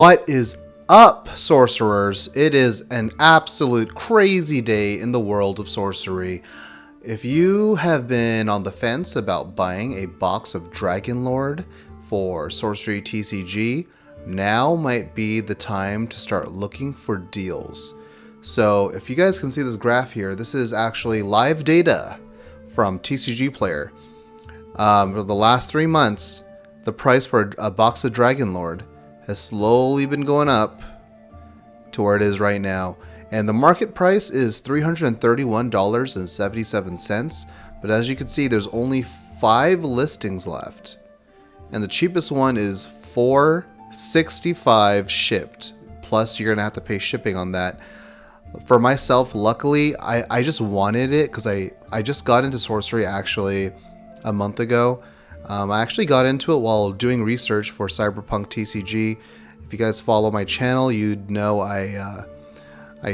What is up, sorcerers? It is an absolute crazy day in the world of sorcery. If you have been on the fence about buying a box of Dragonlord for Sorcery TCG, now might be the time to start looking for deals. So if you guys can see this graph here, this is actually live data from TCG Player. For the last 3 months, the price for a box of Dragonlord has slowly been going up to where it is right now. And the market price is $331.77. But as you can see, there's only 5 listings left. And the cheapest one is $465 shipped. Plus, you're going to have to pay shipping on that. For myself, luckily, I just wanted it because I just got into sorcery actually a month ago. I actually got into it while doing research for Cyberpunk TCG. If you guys follow my channel, you'd know I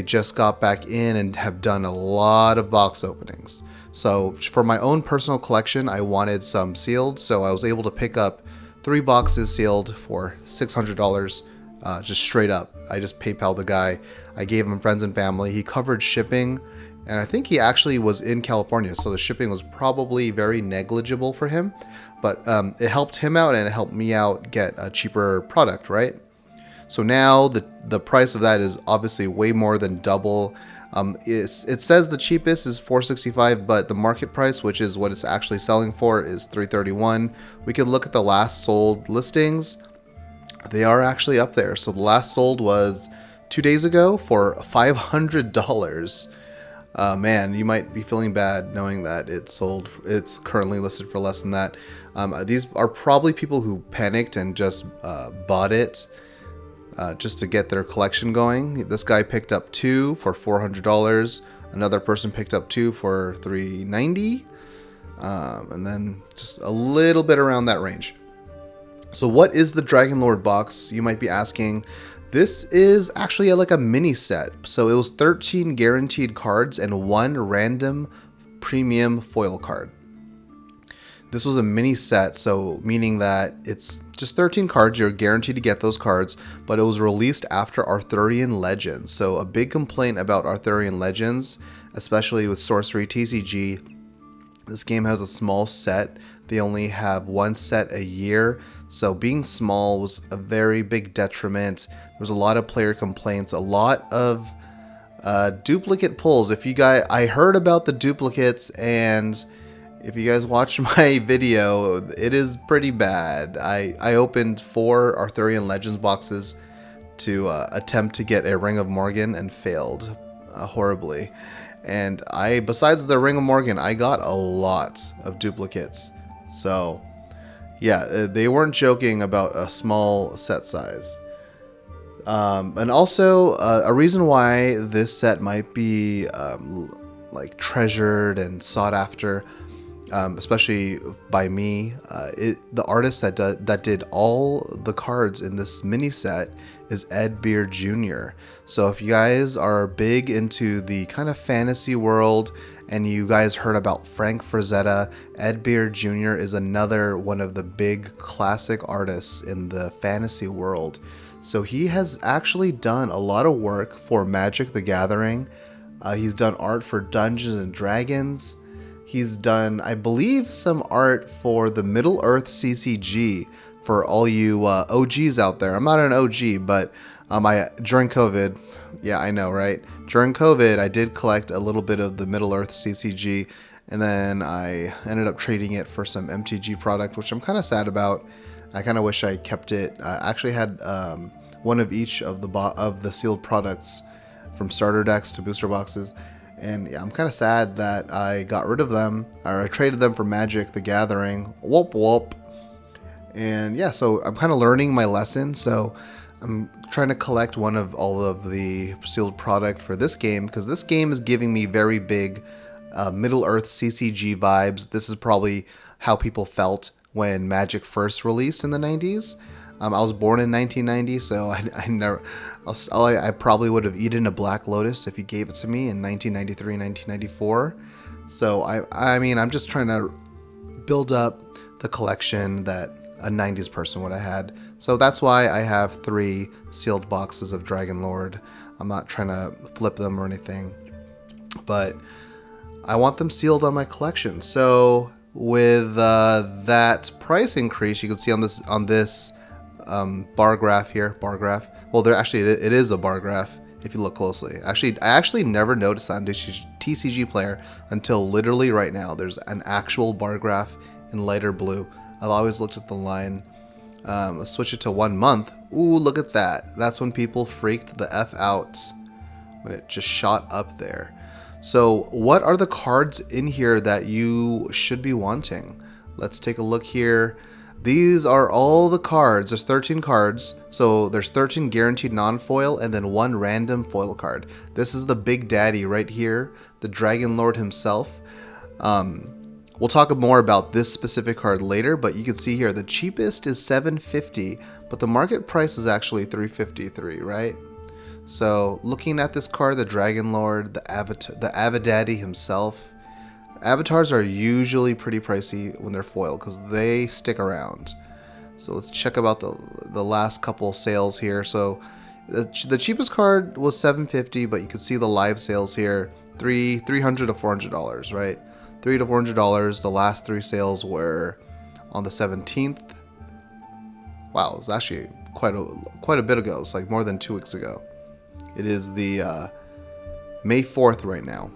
just got back in and have done a lot of box openings. So for my own personal collection, I wanted some sealed, so I was able to pick up 3 boxes sealed for $600, just straight up. I just PayPal'd the guy. I gave him friends and family. He covered shipping, and I think he actually was in California, so the shipping was probably very negligible for him. But it helped him out and it helped me out get a cheaper product, right? So now the price of that is obviously way more than double. It says the cheapest is $465, but the market price, which is what it's actually selling for, is $331. We could look at the last sold listings. They are actually up there. So the last sold was 2 days ago for $500. Man, you might be feeling bad knowing that it's currently listed for less than that. These are probably people who panicked and just bought it just to get their collection going. This guy picked up 2 for $400. Another person picked up 2 for $390. And then just a little bit around that range. So what is the Dragonlord box, you might be asking? This is actually like a mini set. So it was 13 guaranteed cards and 1 random premium foil card. This was a mini set, so meaning that it's just 13 cards. You're guaranteed to get those cards, but it was released after Arthurian Legends. So a big complaint about Arthurian Legends, especially with Sorcery TCG, this game has a small set. They only have 1 set a year. So being small was a very big detriment. There was a lot of player complaints, a lot of duplicate pulls. I heard about the duplicates, and if you guys watch my video, it is pretty bad. I opened 4 Arthurian Legends boxes to attempt to get a Ring of Morgan and failed horribly. And besides the Ring of Morgan, I got a lot of duplicates. So yeah, they weren't joking about a small set size. And also, a reason why this set might be like treasured and sought after, especially by me, the artist that did all the cards in this mini set is Ed Beer Jr. So if you guys are big into the kind of fantasy world and you guys heard about Frank Frazetta, Ed Beer Jr. is another one of the big classic artists in the fantasy world. So he has actually done a lot of work for Magic the Gathering. He's done art for Dungeons and Dragons. He's done, I believe, some art for the Middle-earth CCG for all you OGs out there. I'm not an OG, but during COVID, yeah, I know, right? During COVID, I did collect a little bit of the Middle-earth CCG, and then I ended up trading it for some MTG product, which I'm kind of sad about. I kind of wish I kept it. I actually had one of each of the sealed products, from starter decks to booster boxes. And yeah, I'm kind of sad that I got rid of them, or I traded them for Magic the Gathering. Whoop whoop. And yeah, so I'm kind of learning my lesson. So I'm trying to collect one of all of the sealed product for this game, because this game is giving me very big Middle-earth CCG vibes. This is probably how people felt when Magic first released in the 90s. I was born in 1990, so I probably would have eaten a Black Lotus if you gave it to me in 1993, 1994. So I mean, I'm just trying to build up the collection that a 90s person would have had. So that's why I have 3 sealed boxes of Dragonlord. I'm not trying to flip them or anything, but I want them sealed on my collection. So with that price increase, you can see on this bar graph here, Well, there actually it is a bar graph if you look closely. Actually, I actually never noticed that on TCG Player until literally right now. There's an actual bar graph in lighter blue. I've always looked at the line. Let's switch it to 1 month. Ooh, look at that. That's when people freaked the F out, when it just shot up there. So what are the cards in here that you should be wanting? Let's take a look here. These are all the cards. There's 13 cards. So there's 13 guaranteed non-foil and then 1 random foil card. This is the big daddy right here, the Dragonlord himself. We'll talk more about this specific card later, but you can see here the cheapest is $750, but the market price is actually $353, right? So looking at this card, the Dragonlord, the Avidaddy himself, avatars are usually pretty pricey when they're foiled because they stick around. So let's check about the last couple sales here. So the cheapest card was $750, but you can see the live sales here, $300 to $400, right? $300 to $400. The last 3 sales were on the 17th. Wow, it was actually quite a bit ago. It's like more than 2 weeks ago. It is the May 4th right now.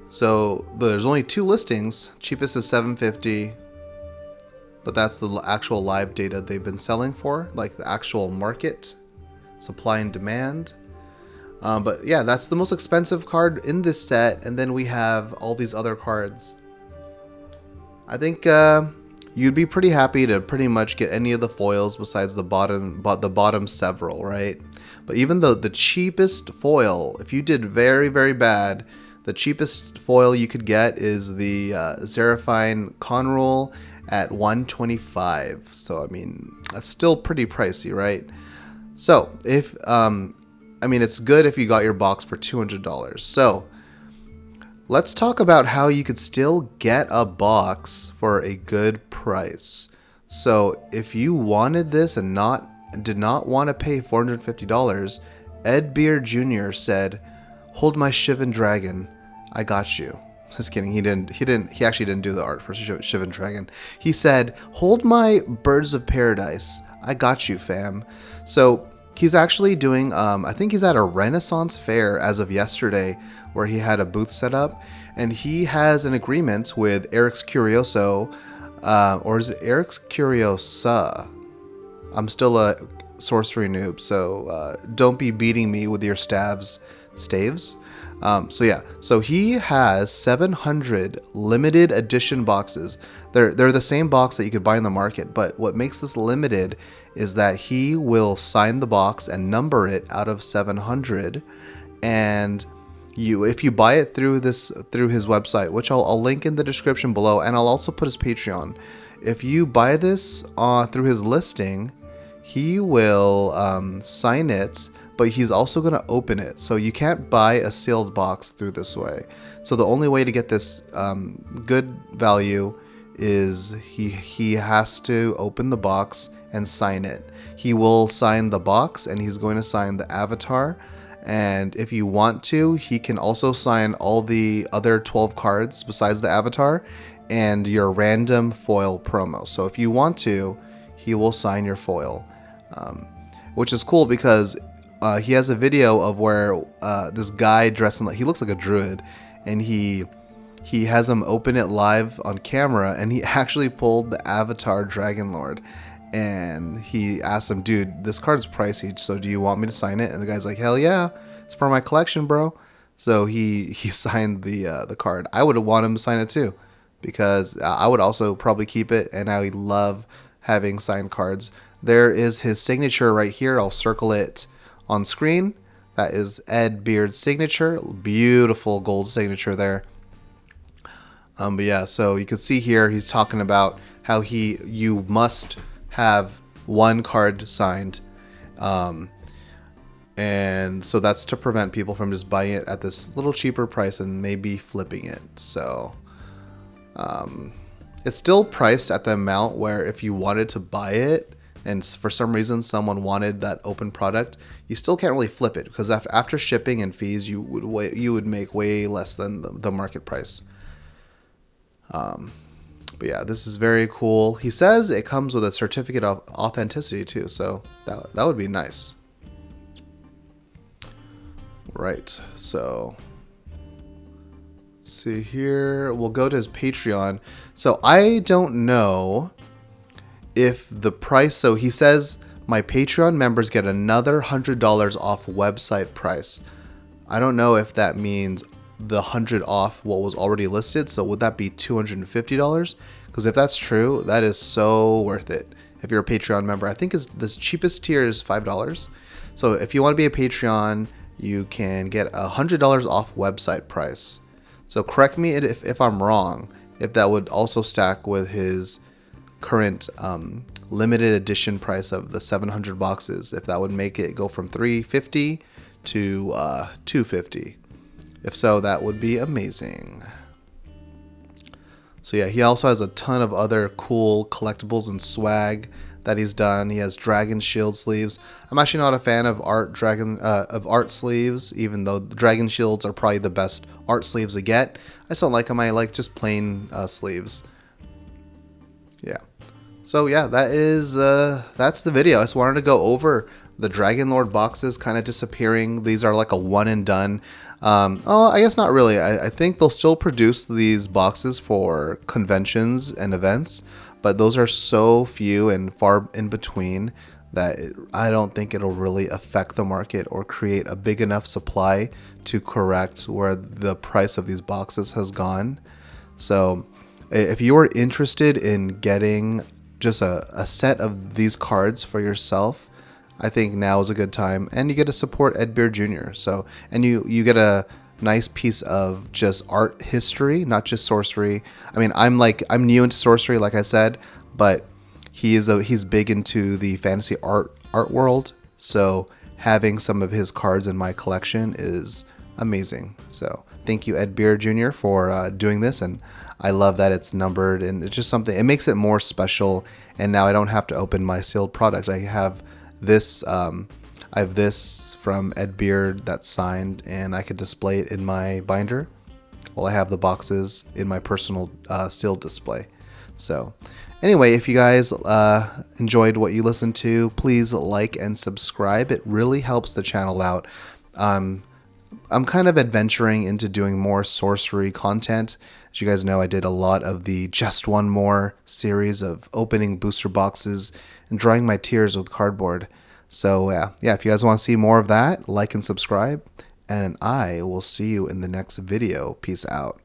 So there's only 2 listings. Cheapest is $750, but that's the actual live data they've been selling for, like the actual market, supply and demand. But yeah, that's the most expensive card in this set, and then we have all these other cards. I think you'd be pretty happy to pretty much get any of the foils besides the bottom several, right? But even though the cheapest foil, if you did very, very bad, the cheapest foil you could get is the Xeraphine Conroll at $125. So I mean, that's still pretty pricey, right? So if I mean, it's good if you got your box for $200. So let's talk about how you could still get a box for a good price. So if you wanted this and did not want to pay $450, Ed Beard Jr. said, "Hold my Shivan Dragon, I got you." Just kidding. He actually didn't do the art for Shivan Dragon. He said, "Hold my Birds of Paradise, I got you, fam." So he's actually doing, I think he's at a Renaissance fair as of yesterday, where he had a booth set up, and he has an agreement with Eric's Curioso, or is it Eric's Curiosa? I'm still a sorcery noob, so don't be beating me with your staves. So yeah, so he has 700 limited edition boxes. They're the same box that you could buy in the market, but what makes this limited is that he will sign the box and number it out of 700, and if you buy it through his website, which I'll link in the description below, and I'll also put his Patreon. If you buy this through his listing, he will sign it, but he's also going to open it. So you can't buy a sealed box through this way. So the only way to get this good value is he has to open the box and sign it. He will sign the box, and he's going to sign the avatar. And if you want to, he can also sign all the other 12 cards besides the avatar and your random foil promo. So if you want to, he will sign your foil, which is cool because he has a video of where this guy dressed he looks like a druid, and he has him open it live on camera, and he actually pulled the avatar Dragonlord, and he asked him, "Dude, this card's pricey, so do you want me to sign it?" And the guy's like, "Hell yeah, it's for my collection, bro." So he signed the card. I would want him to sign it too, because I would also probably keep it, and I would love having signed cards. There is his signature right here. I'll circle it on screen. That is Ed Beard's signature. Beautiful gold signature there. But yeah, so you can see here he's talking about how you must have 1 card signed, and so that's to prevent people from just buying it at this little cheaper price and maybe flipping it. So it's still priced at the amount where if you wanted to buy it and for some reason someone wanted that open product, you still can't really flip it because after shipping and fees, you would make way less than the market price. But yeah, this is very cool. He says it comes with a certificate of authenticity too, so that would be nice. Right, so let's see here. We'll go to his Patreon. So I don't know if the price, so he says my Patreon members get another $100 off website price. I don't know if that means the 100 off what was already listed. So would that be $250? Because if that's true, that is so worth it. If you're a Patreon member, I think the cheapest tier is $5. So if you want to be a Patreon, you can get $100 off website price. So correct me if I'm wrong, if that would also stack with his current limited edition price of the 700 boxes, if that would make it go from $350 to $250. If so, that would be amazing. So yeah, he also has a ton of other cool collectibles and swag that he's done. He has dragon shield sleeves. I'm actually not a fan of art sleeves, even though the dragon shields are probably the best art sleeves to get. I just don't like them. I like just plain sleeves. Yeah. So yeah, that's the video. I just wanted to go over the Dragonlord boxes kind of disappearing. These are like a one and done. I guess not really. I think they'll still produce these boxes for conventions and events, but those are so few and far in between that I don't think it'll really affect the market or create a big enough supply to correct where the price of these boxes has gone. So if you are interested in getting just a set of these cards for yourself, I think now is a good time, and you get to support Ed Beard Jr. So, and you get a nice piece of just art history, not just sorcery. I mean, I'm new into sorcery, like I said, but he's big into the fantasy art world. So having some of his cards in my collection is amazing. So thank you, Ed Beard Jr. for doing this, and I love that it's numbered, and it's just something. It makes it more special. And now I don't have to open my sealed product. I have this from Ed Beard that's signed, and I could display it in my binder while I have the boxes in my personal sealed display. So anyway, if you guys enjoyed what you listened to, please like and subscribe. It really helps the channel out. I'm kind of adventuring into doing more sorcery content. As you guys know, I did a lot of the Just One More series of opening booster boxes and drawing my tears with cardboard. So yeah, if you guys want to see more of that, like and subscribe, and I will see you in the next video. Peace out.